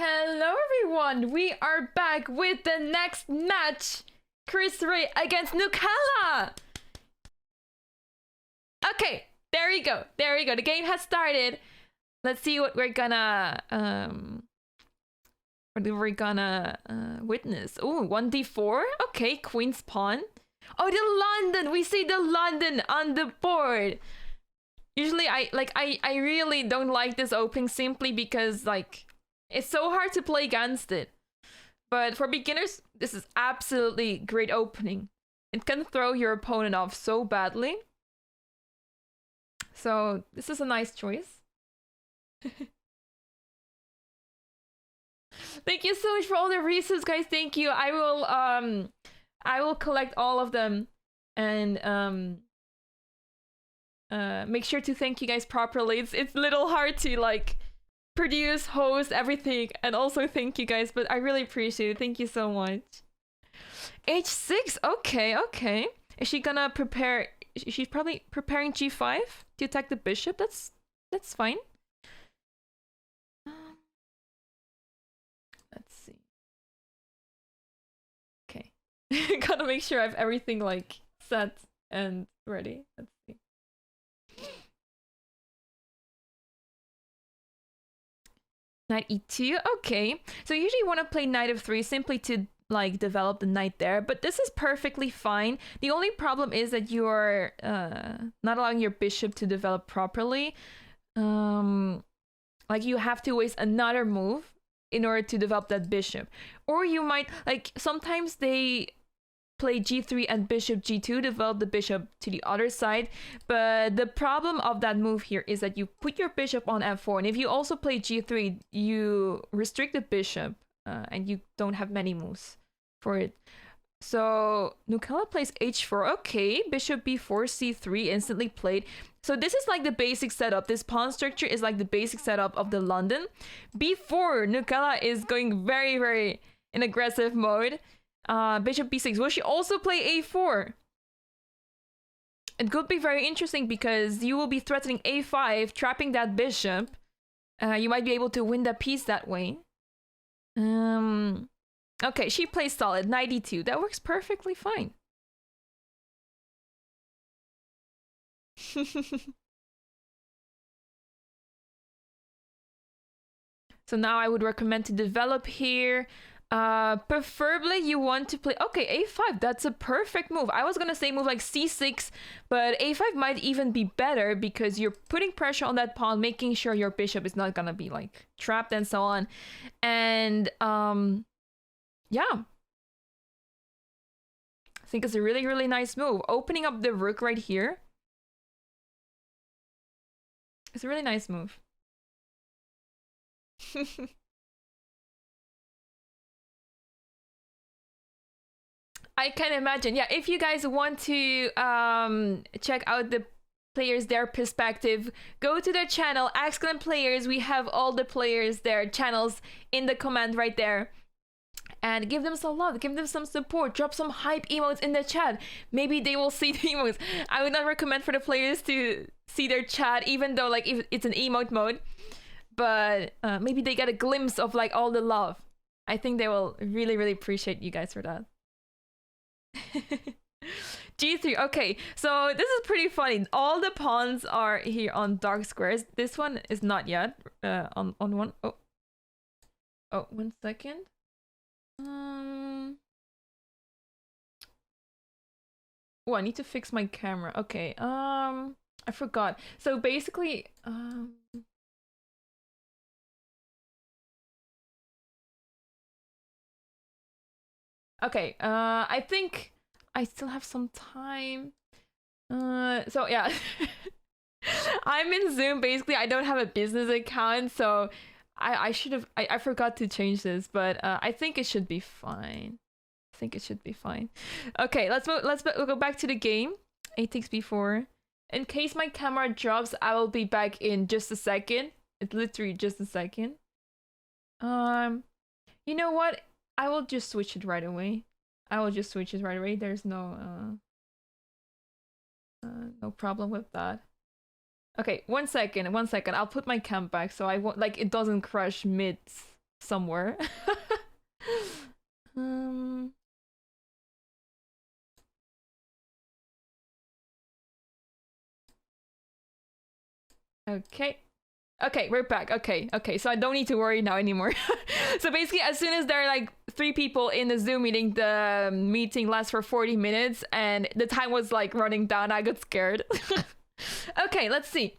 Hello everyone, we are back with the next match. KrisRey against Nukella. Okay, there you go. There you go. The game has started. Let's see what we're gonna witness. Oh, 1d4. Okay, Queen's Pawn. Oh, the London. We see the London on the board. Usually I really don't like this opening simply because like it's so hard to play against it. But for beginners, this is absolutely great opening. It can throw your opponent off so badly. So this is a nice choice. Thank you so much for all the resubs, guys. Thank you. I will collect all of them and make sure to thank you guys properly. It's a little hard to like produce, host, everything, and also thank you guys, but I really appreciate it. Thank you so much. H6, okay. Is she gonna prepare? She's probably preparing G5 to attack the bishop. That's fine. Let's see. Okay, gotta make sure I have everything like set and ready. Let's see. Knight e2, okay. So usually you want to play knight of 3 simply to like develop the knight there, but this is perfectly fine. The only problem is that you're not allowing your bishop to develop properly. Like you have to waste another move in order to develop that bishop. Or you might, like sometimes they play g3 and bishop g2, develop the bishop to the other side. But the problem of that move here is that you put your bishop on f4, and if you also play g3, you restrict the bishop, and you don't have many moves for it. So Nukella plays h4, okay, bishop b4, c3, instantly played. So this is like the basic setup. This pawn structure is like the basic setup of the London. b4, Nukella is going very, very in aggressive mode. Bishop b6. Will she also play a4? It could be very interesting because you will be threatening a5, trapping that bishop. You might be able to win that piece that way. Okay, she plays solid. Knight e2. That works perfectly fine. So now I would recommend to develop here. Preferably you want to play, okay, a5, that's a perfect move. I was gonna say move like c6, but a5 might even be better because you're putting pressure on that pawn, making sure your bishop is not gonna be like trapped and so on. And yeah, I think it's a really, really nice move. Opening up the rook right here. It's a really nice move. I can imagine. Yeah, if you guys want to check out the players, their perspective, go to their channel, Excellent Players. We have all the players, their channels in the comment right there. And give them some love, give them some support, drop some hype emotes in the chat. Maybe they will see the emotes. I would not recommend for the players to see their chat, even though like if it's an emote mode. But maybe they get a glimpse of like all the love. I think they will really, really appreciate you guys for that. G3, okay, so this is pretty funny. All the pawns are here on dark squares. This one is not yet on one. Oh, 1 second. Oh, I need to fix my camera. Okay, I forgot. So basically, okay, I think I still have some time. So yeah, I'm in Zoom. Basically, I don't have a business account, so I should have. I forgot to change this, but I think it should be fine. I think it should be fine. Okay, let's go back to the game. A takes b4. In case my camera drops, I will be back in just a second. It's literally just a second. You know what? I will just switch it right away. There's no no problem with that. Okay, 1 second. I'll put my cam back so I won't, like, it doesn't crash mid somewhere. um, okay. Okay, we're back. Okay, so I don't need to worry now anymore. So basically, as soon as there are like 3 people in the Zoom meeting, the meeting lasts for 40 minutes and the time was like running down. I got scared. Okay, let's see.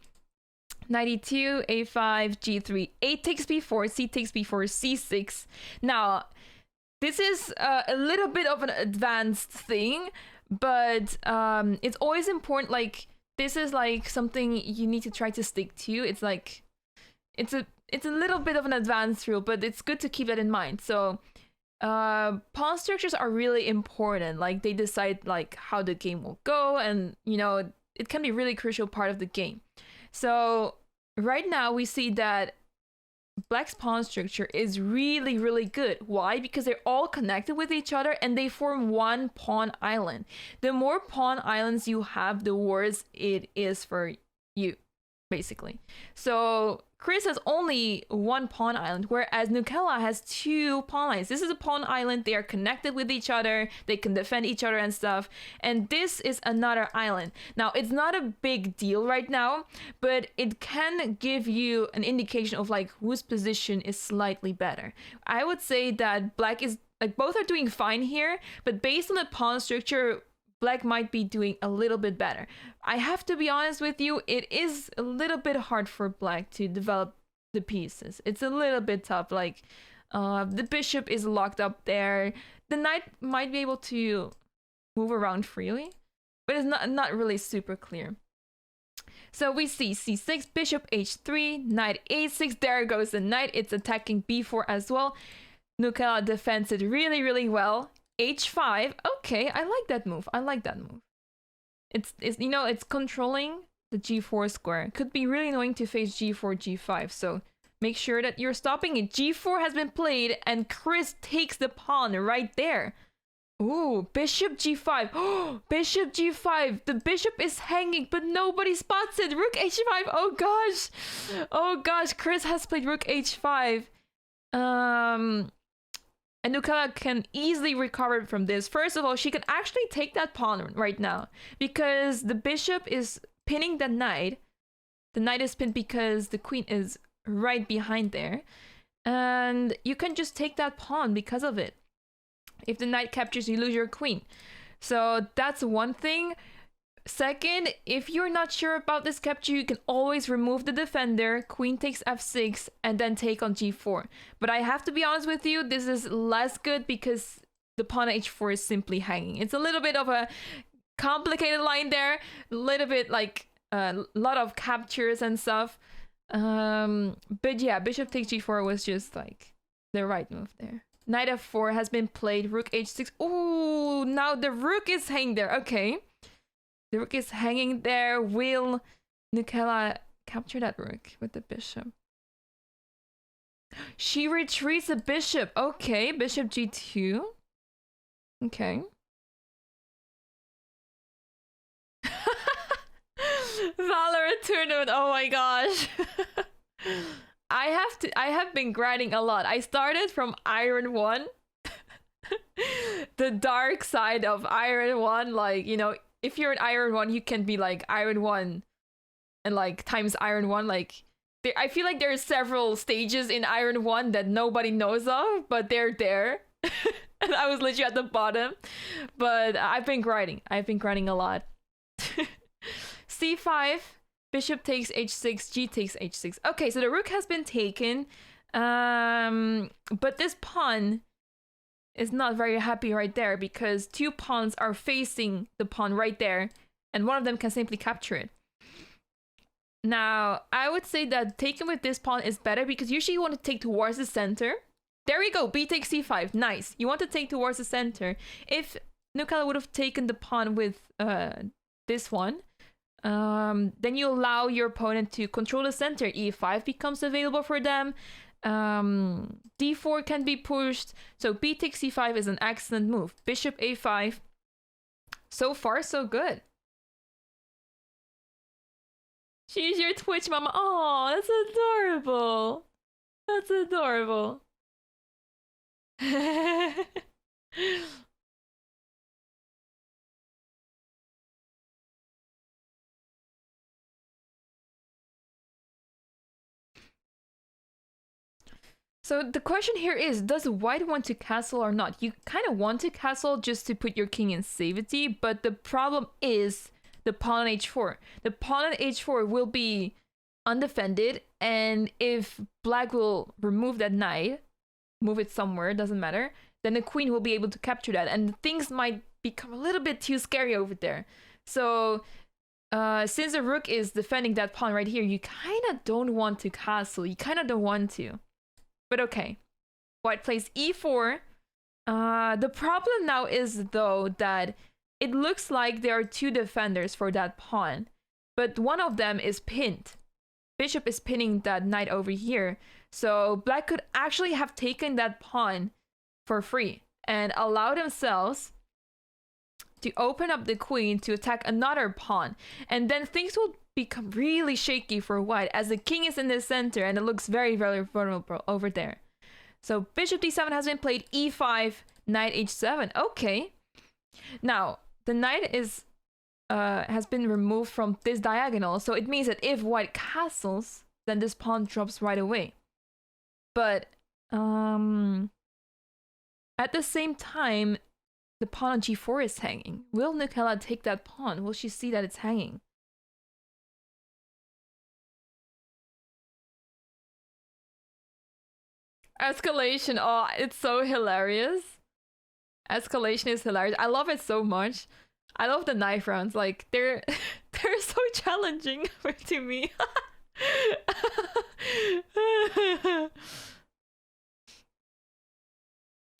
92, A5, G3, A takes B4, C takes B4, C6. Now, this is a little bit of an advanced thing, but it's always important, like, this is like something you need to try to stick to. It's like, it's a little bit of an advanced rule, but it's good to keep that in mind. So pawn structures are really important. Like, they decide like how the game will go, and you know, it can be a really crucial part of the game. So right now we see that Black's pawn structure is really, really good. Why? Because they're all connected with each other and they form one pawn island. The more pawn islands you have, the worse it is for you, basically. So Kris has only 1 pawn island, whereas Nukella has 2 pawn lines. This is a pawn island. They are connected with each other. They can defend each other and stuff. And this is another island. Now, it's not a big deal right now, but it can give you an indication of like whose position is slightly better. I would say that Black is, like, both are doing fine here, but based on the pawn structure, Black might be doing a little bit better. I have to be honest with you, it is a little bit hard for Black to develop the pieces. It's a little bit tough. Like, the bishop is locked up there. The knight might be able to move around freely, but it's not really super clear. So we see c6, bishop h3, knight a6. There goes the knight. It's attacking b4 as well. Nukella defends it really, really well. H5. Okay, I like that move. It's you know, it's controlling the g4 square. Could be really annoying to face g4, g5. So make sure that you're stopping it. g4 has been played and Kris takes the pawn right there. Ooh, bishop g5. Oh, bishop g5. The bishop is hanging, but nobody spots it. Rook h5. Oh gosh. Oh gosh, Kris has played rook h5. And Nukella can easily recover from this. First of all, she can actually take that pawn right now because the bishop is pinning the knight. The knight is pinned because the queen is right behind there. And you can just take that pawn because of it. If the knight captures, you lose your queen. So that's one thing. Second, if you're not sure about this capture, you can always remove the defender, queen takes f6, and then take on g4. But I have to be honest with you, this is less good because the pawn h4 is simply hanging. It's a little bit of a complicated line there, a little bit like a lot of captures and stuff. But yeah, bishop takes g4 was just like the right move there. Knight f4 has been played, rook h6. Oh, now the rook is hanging there. Okay. The rook is hanging there. Will Nukella capture that rook with the bishop? She retreats the bishop. Okay, bishop g2. Okay. Valorant tournament. Oh my gosh. I have been grinding a lot. I started from Iron 1. The dark side of Iron 1, like, you know, if you're an Iron 1, you can be like Iron 1 and like times Iron 1. Like, I feel like there are several stages in Iron 1 that nobody knows of, but they're there. And I was literally at the bottom. But I've been grinding. A lot. C5, bishop takes h6, g takes h6. Okay, so the rook has been taken. But this pawn is not very happy right there because 2 pawns are facing the pawn right there and one of them can simply capture it. Now, I would say that taking with this pawn is better because usually you want to take towards the center. There we go, b takes c5, nice. You want to take towards the center. If Nukella would have taken the pawn with this one, then you allow your opponent to control the center. e5 becomes available for them. d4 can be pushed, so b takes c5 is an excellent move. Bishop a5. So far, so good. She's your Twitch mama. Oh, that's adorable. That's adorable. So the question here is, does white want to castle or not? You kind of want to castle just to put your king in safety, but the problem is the pawn on h4. The pawn on h4 will be undefended, and if black will remove that knight, move it somewhere, doesn't matter, then the queen will be able to capture that, and things might become a little bit too scary over there. So since the rook is defending that pawn right here, you kind of don't want to castle. You kind of don't want to. But okay, white plays e4. The problem now is, though, that it looks like there are two defenders for that pawn, but one of them is pinned. Bishop is pinning that knight over here, so black could actually have taken that pawn for free and allow themselves to open up the queen to attack another pawn, and then things will become really shaky for white as the king is in the center and it looks very, very vulnerable over there. So bishop d7 has been played, e5, knight h7. Okay. Now, the knight is has been removed from this diagonal, so it means that if white castles, then this pawn drops right away. But at the same time, the pawn on g4 is hanging. Will Nukella take that pawn? Will she see that it's hanging? Escalation, oh, it's so hilarious. Escalation is hilarious. I love it so much. I love the knife rounds. Like, they're they're so challenging to me.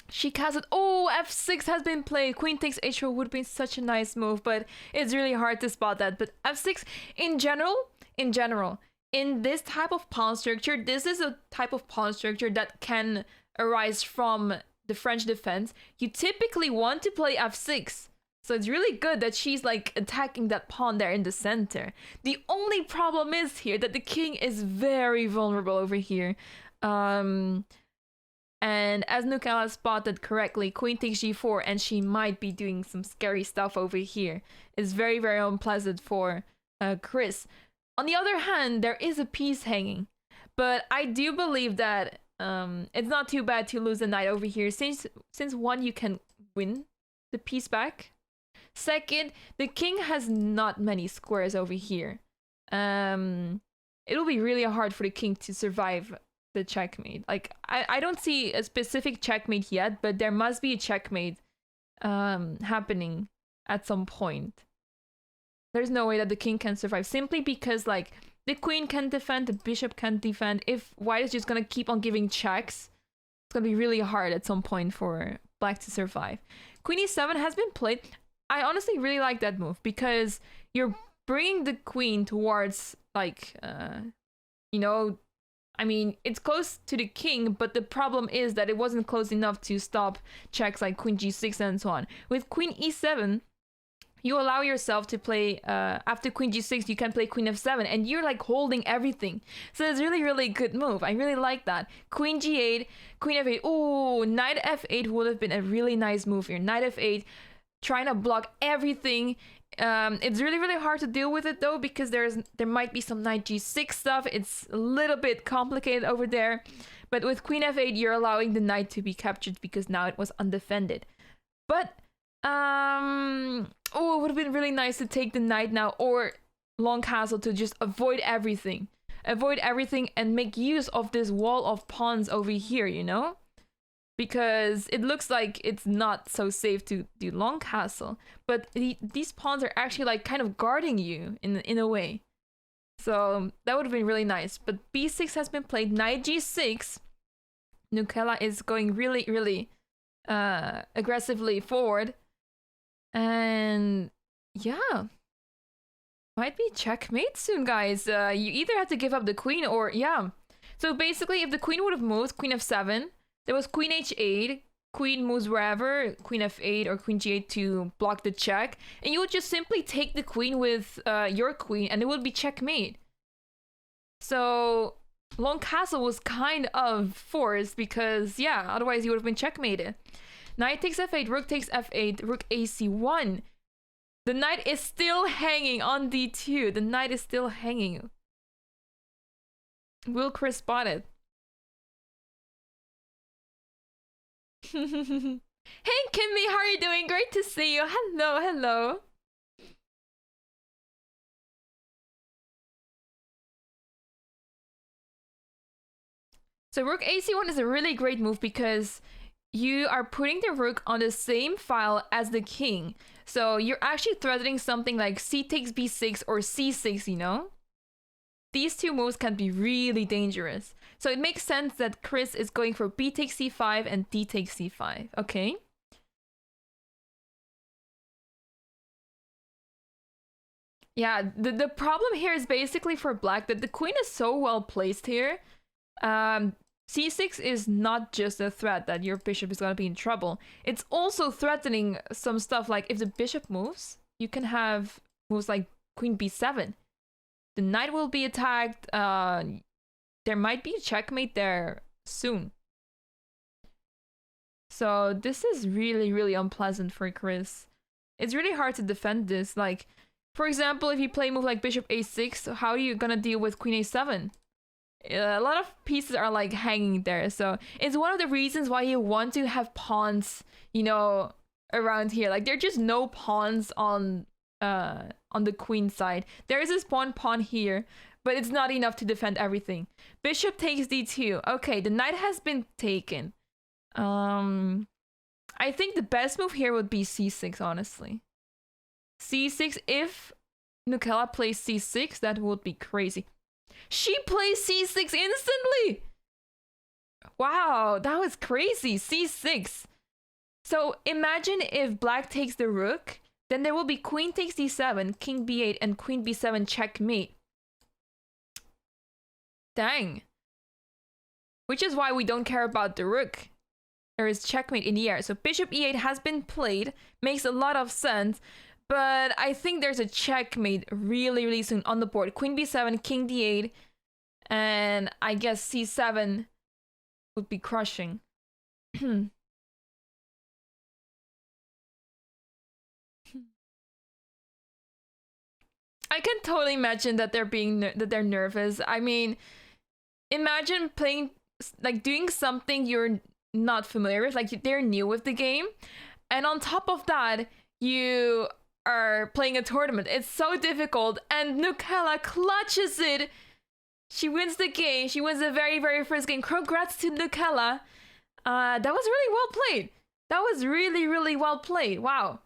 She casted. Oh, f6 has been played. Queen takes h4 would be such a nice move, but it's really hard to spot that. But f6, in general, in this type of pawn structure, this is a type of pawn structure that can arise from the French defense. You typically want to play f6. So it's really good that she's like attacking that pawn there in the center. The only problem is here that the king is very vulnerable over here. And as Nukella spotted correctly, queen takes g4, and she might be doing some scary stuff over here. It's very, very unpleasant for Kris. On the other hand, there is a piece hanging. But I do believe that it's not too bad to lose a knight over here. Since one, you can win the piece back. Second, the king has not many squares over here. It'll be really hard for the king to survive the checkmate. Like, I don't see a specific checkmate yet, but there must be a checkmate happening at some point. There's no way that the king can survive, simply because, like, the queen can defend, the bishop can defend. If white is just gonna keep on giving checks, it's gonna be really hard at some point for black to survive. Queen e7 has been played. I honestly really like that move because you're bringing the queen towards, like, you know, I mean, it's close to the king, but the problem is that it wasn't close enough to stop checks like queen g6 and so on. With queen e7, you allow yourself to play, after queen g6, you can play queen f7, and you're like holding everything. So it's really, really good move. I really like that. Queen g8, queen f8. Ooh, knight f8 would have been a really nice move here. Knight f8, trying to block everything. It's really, really hard to deal with it though, because there might be some knight g6 stuff. It's a little bit complicated over there. But with queen f8, you're allowing the knight to be captured because now it was undefended. But oh, it would have been really nice to take the knight now, or long castle to just avoid everything. Avoid everything and make use of this wall of pawns over here, you know? Because it looks like it's not so safe to do long castle, but these pawns are actually like kind of guarding you in a way. So that would have been really nice. But b6 has been played, knight g6. Nukella is going really, really aggressively forward. And yeah, might be checkmate soon, guys. You either have to give up the queen or, yeah. So basically, if the queen would have moved, queen f7, there was queen h8, queen moves wherever, queen f8 or queen g8 to block the check, and you would just simply take the queen with your queen, and it would be checkmate. So long castle was kind of forced because, yeah, otherwise you would have been checkmated. Knight takes f8, rook takes f8, rook ac1. The knight is still hanging on d2. The knight is still hanging. Will Kris spot it? Hey Kimmy, how are you doing? Great to see you. Hello, hello. So rook ac1 is a really great move because you are putting the rook on the same file as the king. So you're actually threatening something like c takes b6 or c6, you know? These two moves can be really dangerous. So it makes sense that Kris is going for b takes c5 and d takes c5, okay? Yeah, the problem here is basically for black that the queen is so well placed here. C6 is not just a threat that your bishop is gonna be in trouble. It's also threatening some stuff like if the bishop moves, you can have moves like queen b7. The knight will be attacked. There might be a checkmate there soon. So this is really, really unpleasant for Kris. It's really hard to defend this. Like, for example, if you play a move like bishop a6, how are you gonna deal with queen a7? A lot of pieces are like hanging there. So it's one of the reasons why you want to have pawns, you know, around here. Like there are just no pawns on the queen side. There is this pawn here, but it's not enough to defend everything. Bishop takes d2. Okay, the knight has been taken. I think the best move here would be c6, honestly. c6, if Nukella plays c6, that would be crazy. She plays c6 instantly! Wow, that was crazy. c6. So imagine if black takes the rook, then there will be queen takes d7, king b8, and queen b7 checkmate. Dang. Which is why we don't care about the rook. There is checkmate in the air. So bishop e8 has been played. Makes a lot of sense. But I think there's a checkmate really, really soon on the board. Queen b7, king d8, and I guess c7 would be crushing. I can totally imagine that they're nervous. I mean, imagine playing, like doing something you're not familiar with, like they're new with the game, and on top of that, you are playing a tournament. It's so difficult, and Nukella clutches it. She wins the game. She wins the very, very first game. Congrats to Nukella. That was really well played. That was really, really well played. Wow.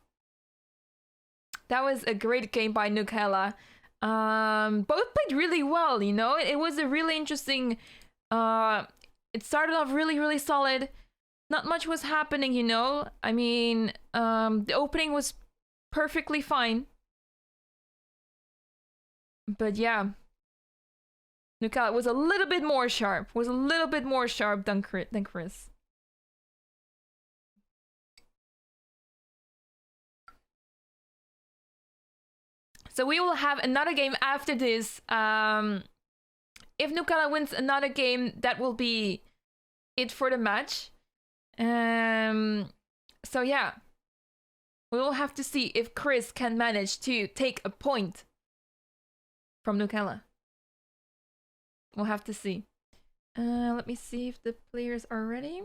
That was a great game by Nukella. Both played really well, you know? It was a really interesting... it started off really, really solid. Not much was happening, you know? I mean, the opening was perfectly fine. But yeah. Nukella was a little bit more sharp. Than Kris. So we will have another game after this. If Nukella wins another game, that will be it for the match. So yeah. We will have to see if Kris can manage to take a point from Nukella. We'll have to see. Let me see if the players are ready.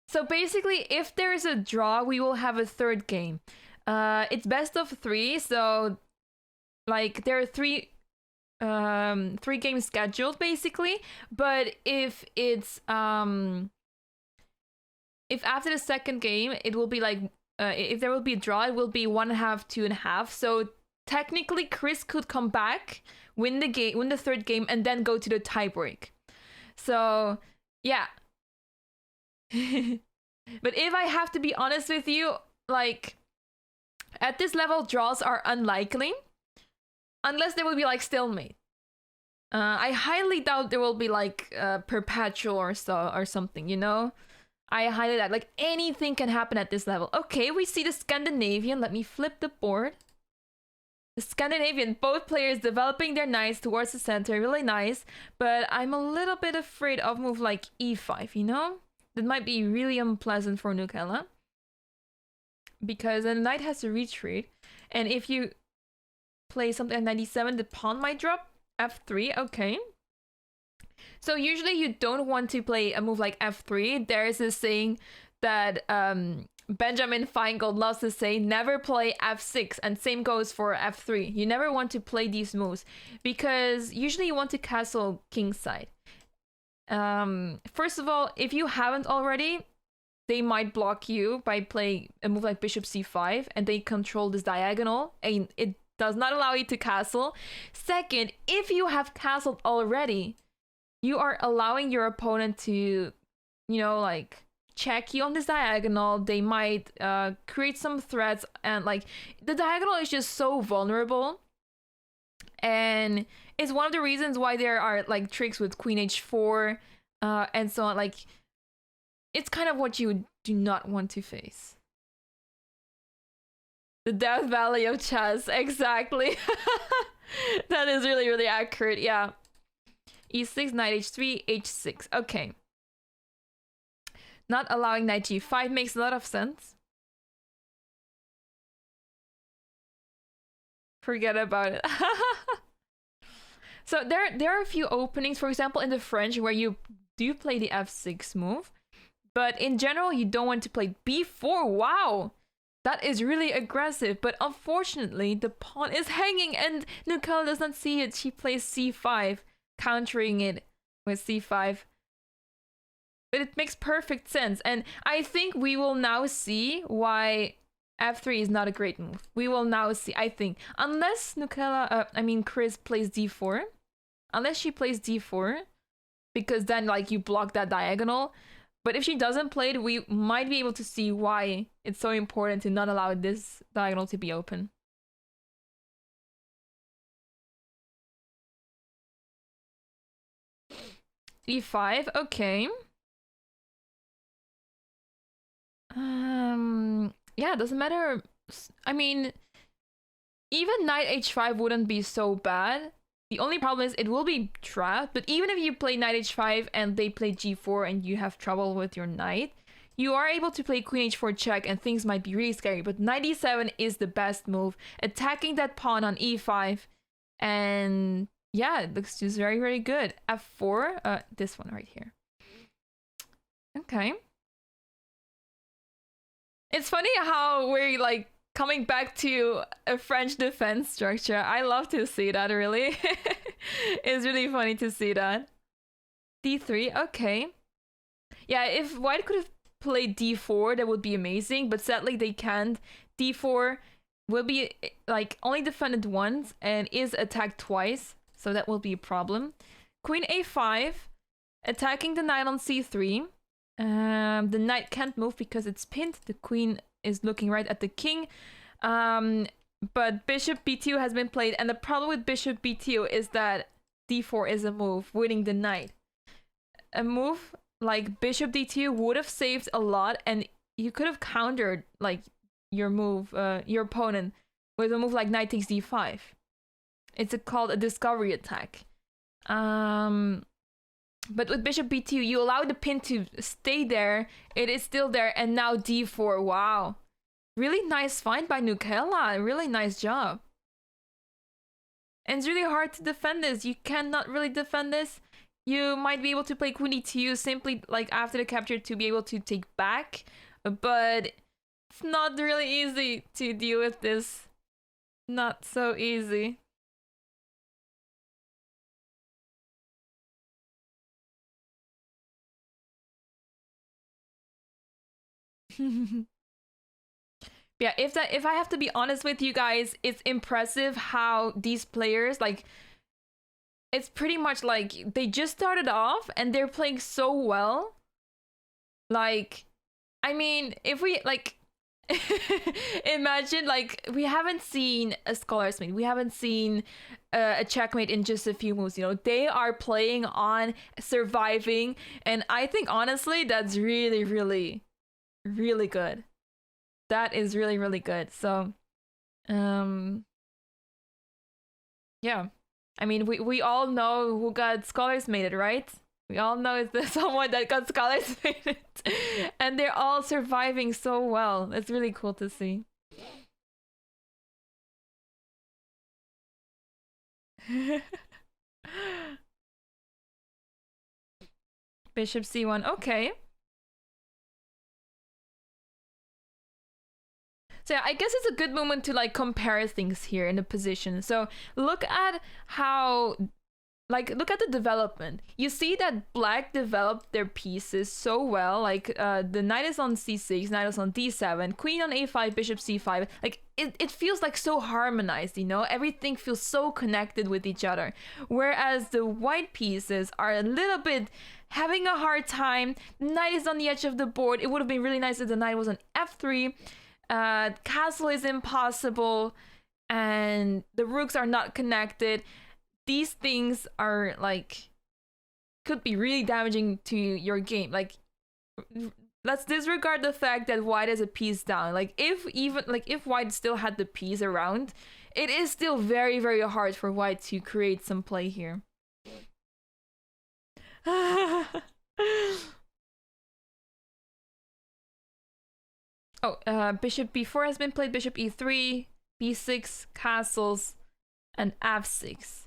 So basically, if there's a draw, we will have a third game. It's best of 3, so like there are three games scheduled basically. But if it's if after the second game, it will be like if there will be a draw, it will be 1/2, 2.5. So technically, Kris could come back, win the third game, and then go to the tiebreak. So yeah. But if I have to be honest with you, like at this level, draws are unlikely unless there will be like stalemate. I highly doubt there will be like perpetual or something, you know? I highlight that. Like, anything can happen at this level. Okay, we see the Scandinavian. Let me flip the board. The Scandinavian, both players developing their knights towards the center. Really nice. But I'm a little bit afraid of move like e5, you know? That might be really unpleasant for Nukella. Because the knight has to retreat. And if you play something at 97, the pawn might drop. f3, okay. So usually you don't want to play a move like f3. There's this saying that Benjamin Feingold loves to say, never play f6, and same goes for f3. You never want to play these moves because usually you want to castle kingside. First of all, if you haven't already, they might block you by playing a move like bishop c5, and they control this diagonal, and it does not allow you to castle. Second, if you have castled already, you are allowing your opponent to, you know, like, check you on this diagonal. They might create some threats, and like, the diagonal is just so vulnerable. And it's one of the reasons why there are like tricks with queen h4 and so on. Like, it's kind of what you do not want to face. The Death Valley of chess, exactly. That is really, really accurate, yeah. e6, knight h3, h6, okay. Not allowing knight g5 makes a lot of sense. Forget about it. So there are a few openings, for example, in the French where you do play the f6 move. But in general, you don't want to play b4. Wow! That is really aggressive. But unfortunately, the pawn is hanging and Nukella does not see it. She plays c5, countering it with c5. But it makes perfect sense. And I think we will now see why f3 is not a great move. We will now see, I think. Unless Kris plays d4. Unless she plays d4. Because then, like, you block that diagonal. But if she doesn't play it, we might be able to see why it's so important to not allow this diagonal to be open. e5, okay. Yeah, it doesn't matter. I mean, even knight h5 wouldn't be so bad. The only problem is it will be trapped, but even if you play knight h5 and they play g4 and you have trouble with your knight, you are able to play queen h4 check and things might be really scary. But knight e7 is the best move, attacking that pawn on e5, and yeah, it looks just very, very good. f4, this one right here. Okay. It's funny how we're like coming back to a French defense structure. I love to see that, really. It's really funny to see that. d3, okay. Yeah, if white could have played d4, that would be amazing, but sadly they can't. d4 will be like only defended once and is attacked twice, so that will be a problem. Queen a5, attacking the knight on c3. The knight can't move because it's pinned. The queen is looking right at the king. But bishop b2 has been played, and the problem with bishop b2 is that d4 is a move, winning the knight. A move like bishop d2 would have saved a lot, and you could have countered like your move, your opponent, with a move like knight takes d5. It's called a discovery attack. But with bishop b2, you allow the pin to stay there. It is still there, and now d4. Wow. Really nice find by Nukella. Really nice job. And it's really hard to defend this. You cannot really defend this. You might be able to play queen e2 simply like after the capture to be able to take back. But it's not really easy to deal with this. Not so easy. Yeah, if I have to be honest with you guys, it's impressive how these players, like, it's pretty much like they just started off and they're playing so well. Like, I mean, if we like Imagine, like, we haven't seen a Scholar's Mate, we haven't seen a checkmate in just a few moves. You know, they are playing on surviving, and I think honestly that's really, really, really good. That is really, really good. So, yeah. I mean, we all know who got Scholars Made it, right? We all know it's the someone that got Scholars Made it. And they're all surviving so well. It's really cool to see. Bishop C1. Okay. So yeah, I guess it's a good moment to like compare things here in the position. So look at how, like, look at the development. You see that black developed their pieces so well. Like the knight is on c6, knight is on d7, queen on a5, bishop c5. Like it feels like so harmonized, you know? Everything feels so connected with each other. Whereas the white pieces are a little bit having a hard time. The knight is on the edge of the board. It would have been really nice if the knight was on f3. Castle is impossible, and the rooks are not connected. These things are like could be really damaging to your game. Like, let's disregard the fact that white has a piece down. Like, if white still had the piece around, it is still very, very hard for white to create some play here. Oh, bishop b4 has been played, bishop e3, b6, castles, and f6.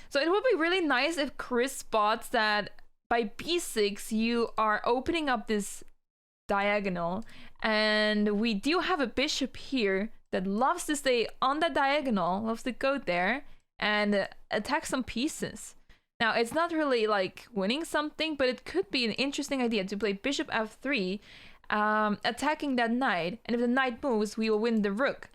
So it would be really nice if Kris spots that by b6 you are opening up this diagonal, and we do have a bishop here that loves to stay on the diagonal, loves to go there and attack some pieces. Now, it's not really like winning something, but it could be an interesting idea to play bishop f3, attacking that knight, and if the knight moves, we will win the rook.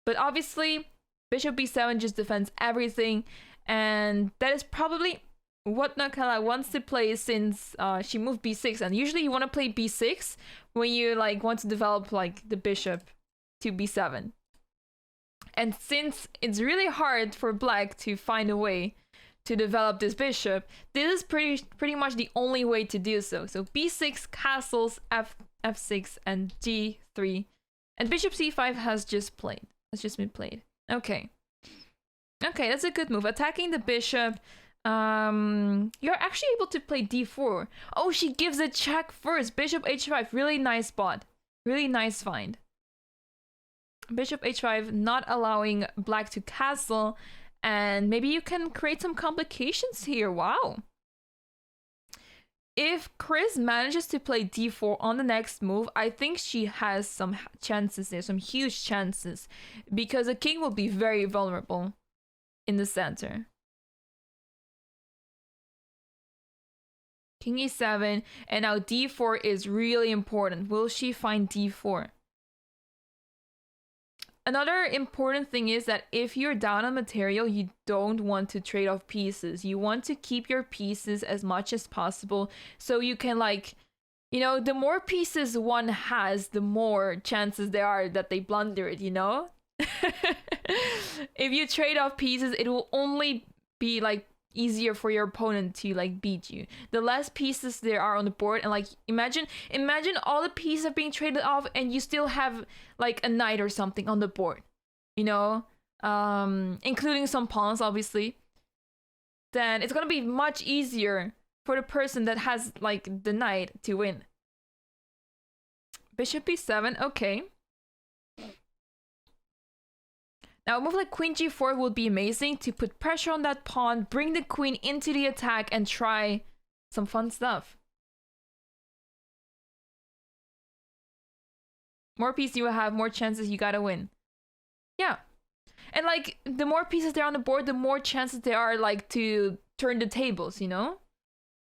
But obviously, bishop b7 just defends everything, and that is probably what Nukella wants to play since she moved b6. And usually you want to play b6 when you like want to develop like the bishop to b7. And since it's really hard for black to find a way to develop this bishop, this is pretty much the only way to do so. So b6, castles, f6, and g3, and bishop c5 has just been played. Okay, that's a good move. Attacking the bishop. You're actually able to play d4. Oh, she gives a check first. Bishop h5. Really nice spot. Really nice find. Bishop h5 not allowing black to castle, and maybe you can create some complications here. Wow. If Kris manages to play d4 on the next move, I think she has some chances there, some huge chances, because the king will be very vulnerable in the center. King e7, and now d4 is really important. Will she find d4? Another important thing is that if you're down on material, you don't want to trade off pieces. You want to keep your pieces as much as possible, so you can, like, you know, the more pieces one has, the more chances there are that they blunder it, you know? If you trade off pieces, it will only be like easier for your opponent to like beat you. The less pieces there are on the board, and like imagine all the pieces are being traded off and you still have like a knight or something on the board, you know, including some pawns obviously, then it's gonna be much easier for the person that has like the knight to win. Bishop b7. Okay, now a move like queen g4 would be amazing to put pressure on that pawn, bring the queen into the attack, and try some fun stuff. More pieces you have, more chances you gotta win. Yeah. And like, the more pieces there on the board, the more chances there are like to turn the tables, you know?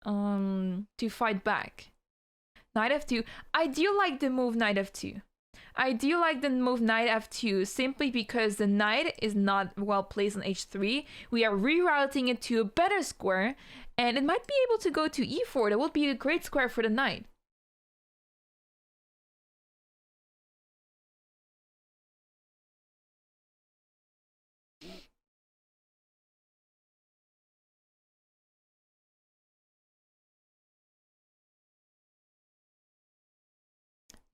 To fight back. Knight f2. I do like the move knight f2. I do like the move knight f2 simply because the knight is not well placed on h3. We are rerouting it to a better square, and it might be able to go to e4. That would be a great square for the knight.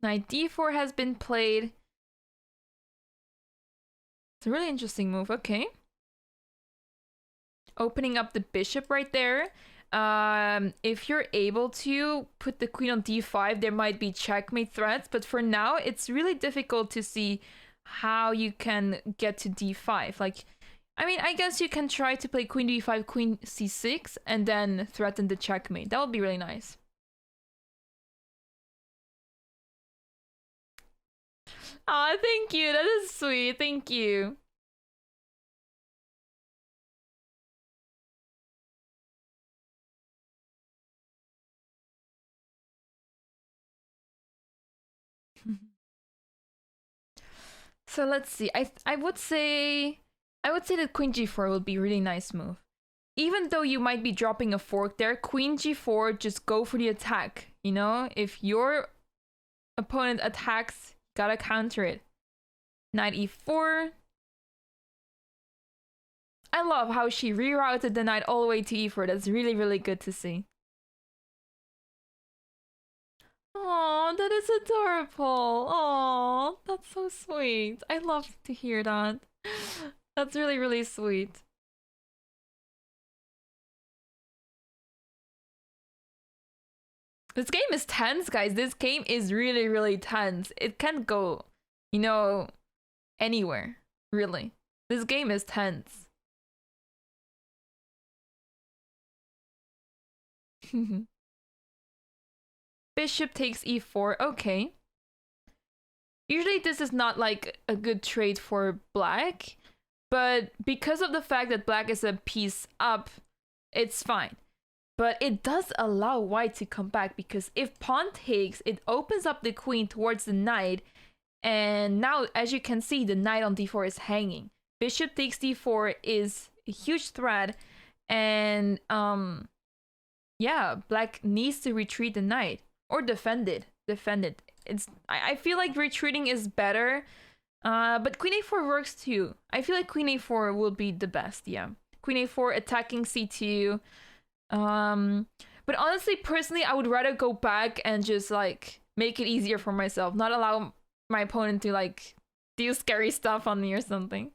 Knight d4 has been played. It's a really interesting move. Okay. Opening up the bishop right there. If you're able to put the queen on d5, there might be checkmate threats, but for now, it's really difficult to see how you can get to d5. Like, I mean, I guess you can try to play queen d5, queen c6, and then threaten the checkmate. That would be really nice. Aw, thank you. That is sweet. Thank you. So let's see. I would say that queen g4 would be a really nice move. Even though you might be dropping a fork there, queen g4, just go for the attack. You know, if your opponent attacks, gotta counter it. Knight e4. I love how she rerouted the knight all the way to e4. That's really, really good to see. Oh, that is adorable. Oh, that's so sweet. I love to hear that. That's really, really sweet. This game is tense, guys. This game is really, really tense. It can't go, you know, anywhere, really. This game is tense. Bishop takes e4. Okay. Usually this is not like a good trade for black, but because of the fact that black is a piece up, it's fine. But it does allow white to come back, because if pawn takes, it opens up the queen towards the knight, and now, as you can see, the knight on d4 is hanging. Bishop takes d4 is a huge threat, and yeah, black needs to retreat the knight or defend it. I feel like retreating is better, but queen a4 works too. I feel like queen a4 will be the best. Yeah, queen a4 attacking c2. But honestly, personally, I would rather go back and just like make it easier for myself, not allow my opponent to like do scary stuff on me or something.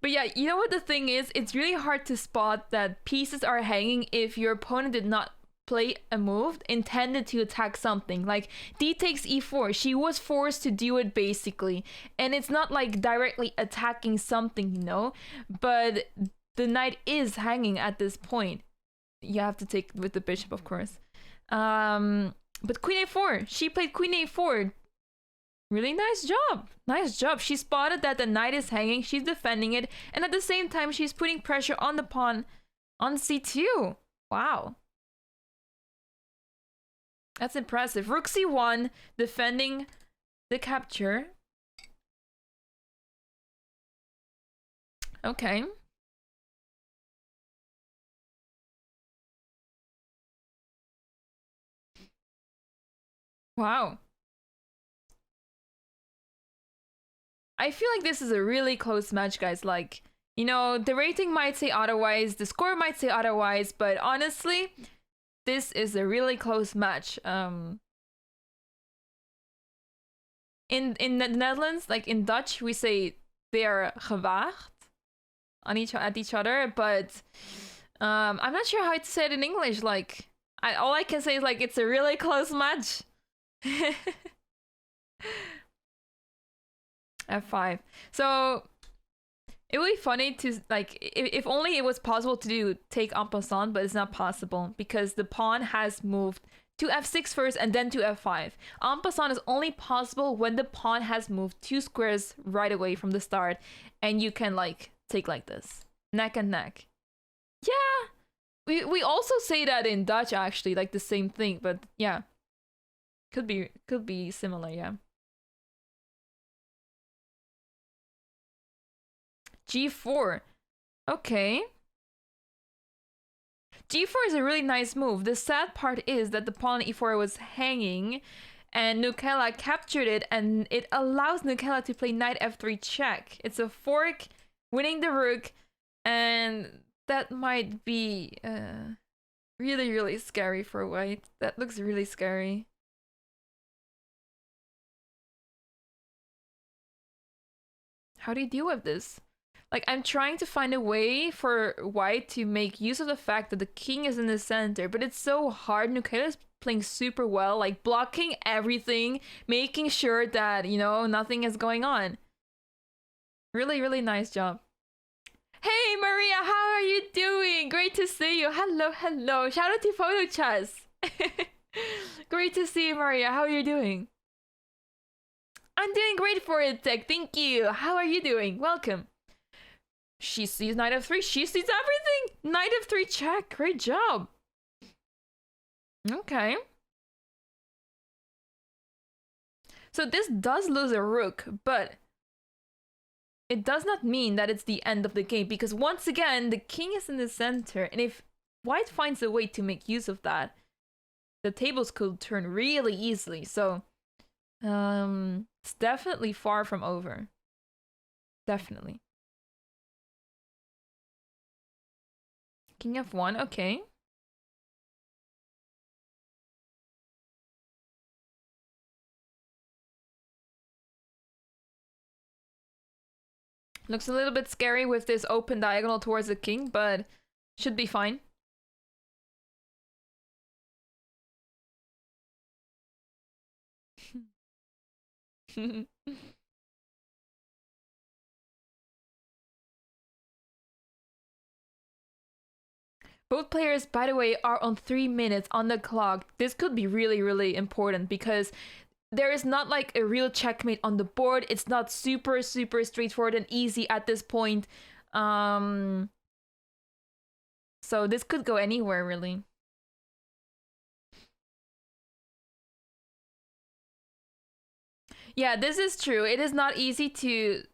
But yeah, you know what the thing is? It's really hard to spot that pieces are hanging if your opponent did not play a move intended to attack something. Like d takes e4, she was forced to do it basically, and it's not like directly attacking something, you know, but the knight is hanging at this point. You have to take with the bishop, of course. But queen a4, she played queen a4. Really nice job. Nice job. She spotted that the knight is hanging, she's defending it, and at the same time she's putting pressure on the pawn on c2. Wow. That's impressive. Rook c1, defending the capture. Okay. Wow. I feel like this is a really close match, guys. Like, you know, the rating might say otherwise, the score might say otherwise, but honestly, this is a really close match. In the Netherlands, like in Dutch, we say they are gewaagd on at each other, but I'm not sure how to say it in English. Like, all I can say is like it's a really close match. F5. So it would be funny to like if only it was possible to do take en passant, but it's not possible because the pawn has moved to f6 first and then to f5. En passant is only possible when the pawn has moved 2 squares right away from the start, and you can like take like this, neck and neck. Yeah, we also say that in Dutch actually, like the same thing, but yeah, could be similar. Yeah. G4. Okay. G4 is a really nice move. The sad part is that the pawn on e4 was hanging, and Nukella captured it, and it allows Nukella to play knight f3 check. It's a fork, winning the rook, and that might be really, really scary for white. That looks really scary. How do you deal with this? Like, I'm trying to find a way for white to make use of the fact that the king is in the center, but it's so hard. Nukella's playing super well, like blocking everything, making sure that, you know, nothing is going on. Really, really nice job. Hey Maria, how are you doing? Great to see you. Hello, hello. Shout out to Photo Chess. Great to see you, Maria. How are you doing? I'm doing great for it, Tech. Thank you. How are you doing? Welcome. She sees knight f3. She sees everything. Knight f3 check. Great job. Okay. So this does lose a rook, but it does not mean that it's the end of the game, because once again, the king is in the center, and if white finds a way to make use of that, the tables could turn really easily. So it's definitely far from over. Definitely. King f1, okay. Looks a little bit scary with this open diagonal towards the king, but should be fine. Both players, by the way, are on 3 minutes on the clock. This could be really, really important because there is not like a real checkmate on the board. It's not super, super straightforward and easy at this point. So this could go anywhere, really. Yeah, this is true. It is not easy to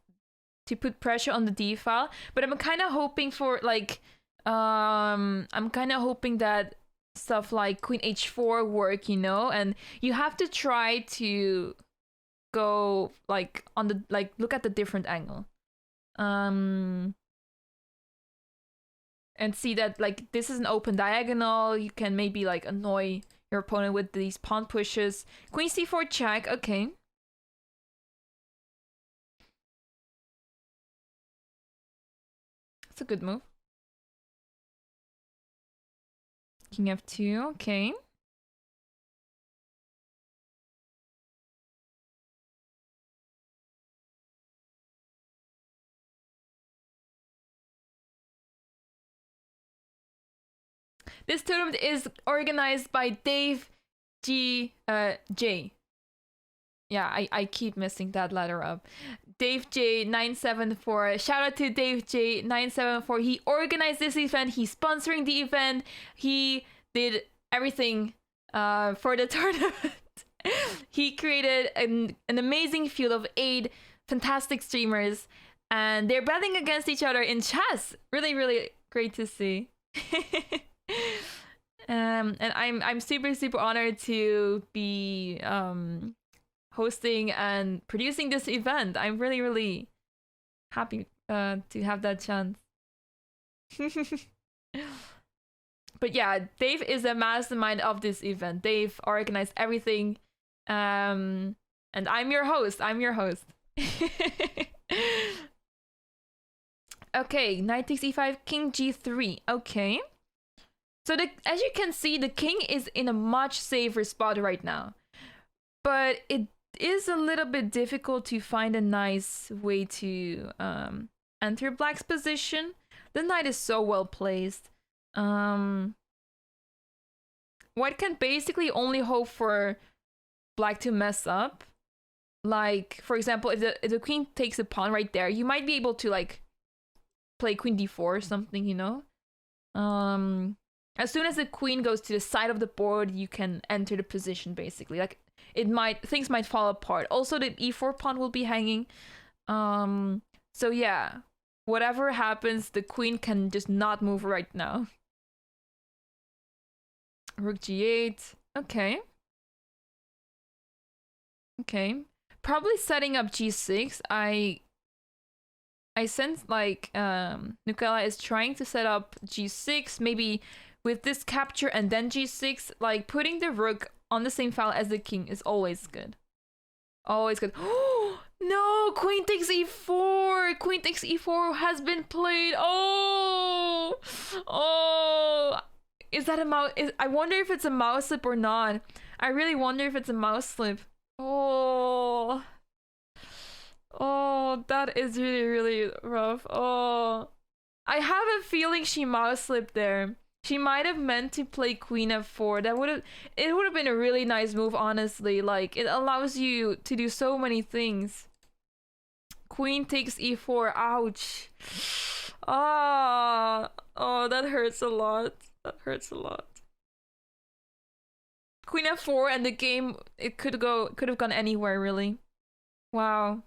put pressure on the d file, but I'm kind of hoping for like I'm kind of hoping that stuff like queen h4 work, you know, and you have to try to go like on the like look at the different angle and see that like this is an open diagonal. You can maybe like annoy your opponent with these pawn pushes. Queen c4 check, okay. That's a good move. King f2, okay. This tournament is organized by Dave J. Yeah, I keep messing that letter up. Dave J 974. Shout out to Dave J 974. He organized this event. He's sponsoring the event. He did everything for the tournament. He created an amazing field of 8 fantastic streamers, and they're battling against each other in chess. Really, really great to see. And I'm super, super honored to be hosting and producing this event. I'm really, really happy to have that chance. But yeah, Dave is a mastermind of this event. Dave organized everything. And I'm your host. Okay, knight takes e5, king g3. Okay. So as you can see, the king is in a much safer spot right now. But it is a little bit difficult to find a nice way to enter black's position. The knight is so well placed. White can basically only hope for black to mess up. Like, for example, if the queen takes a pawn right there, you might be able to like play queen d4 or something, you know? As soon as the queen goes to the side of the board, you can enter the position basically. Like things might fall apart. Also, the e4 pawn will be hanging. So yeah, whatever happens, the queen can just not move right now. Rook g8. Okay. Okay. Probably setting up g6. I sense like Nukella is trying to set up g6, maybe with this capture and then g6. Like putting the rook on the same file as the king is always good. Always good. Oh no! Queen takes e4. Queen takes e4 has been played. Oh, oh. Is that a mouse? I wonder if it's a mouse slip or not. I really wonder if it's a mouse slip. Oh. Oh, that is really, really rough. Oh. I have a feeling she mouse slipped there. She might have meant to play queen f4. It would have been a really nice move, honestly. Like, it allows you to do so many things. Queen takes e4. Ouch. Ah. Oh, that hurts a lot. That hurts a lot. Queen f4 and the game, it could have gone anywhere, really. Wow.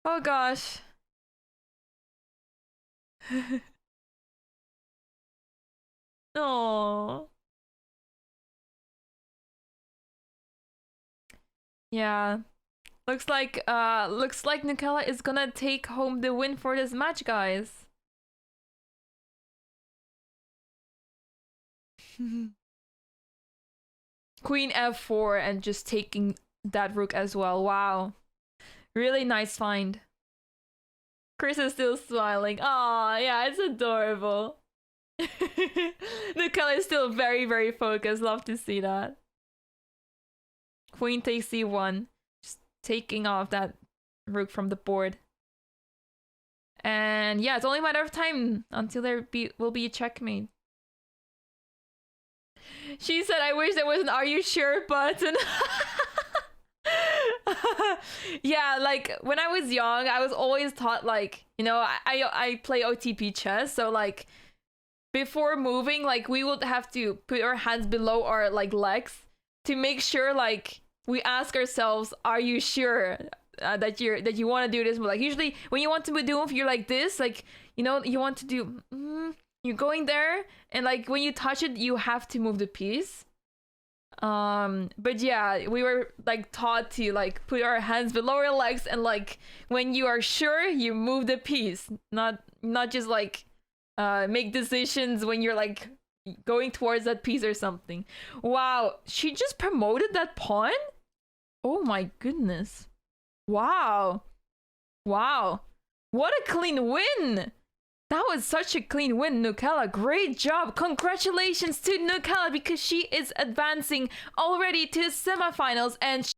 Oh gosh. Oh. Yeah. Looks like Nukella is gonna take home the win for this match, guys. Queen f4 and just taking that rook as well. Wow. Really nice find. Kris is still smiling. Aw, yeah, it's adorable. Nukella is still very, very focused. Love to see that. Queen takes c1. Just taking off that rook from the board. And yeah, it's only a matter of time until will be a checkmate. She said, I wish there was an "Are you sure" button. Yeah, like when I was young, I was always taught, like, you know, I play OTP chess, so like before moving, like we would have to put our hands below our like legs to make sure, like, we ask ourselves, are you sure that you want to do this? Like usually when you want to do move, you're like this, like, you know, you want to do you're going there, and like when you touch it, you have to move the piece. But yeah, we were like taught to like put our hands below our legs, and like when you are sure, you move the piece, not just like make decisions when you're like going towards that piece or something. Wow, she just promoted that pawn? Oh my goodness. Wow. Wow. What a clean win. That was such a clean win, Nukella. Great job. Congratulations to Nukella, because she is advancing already to the semifinals, and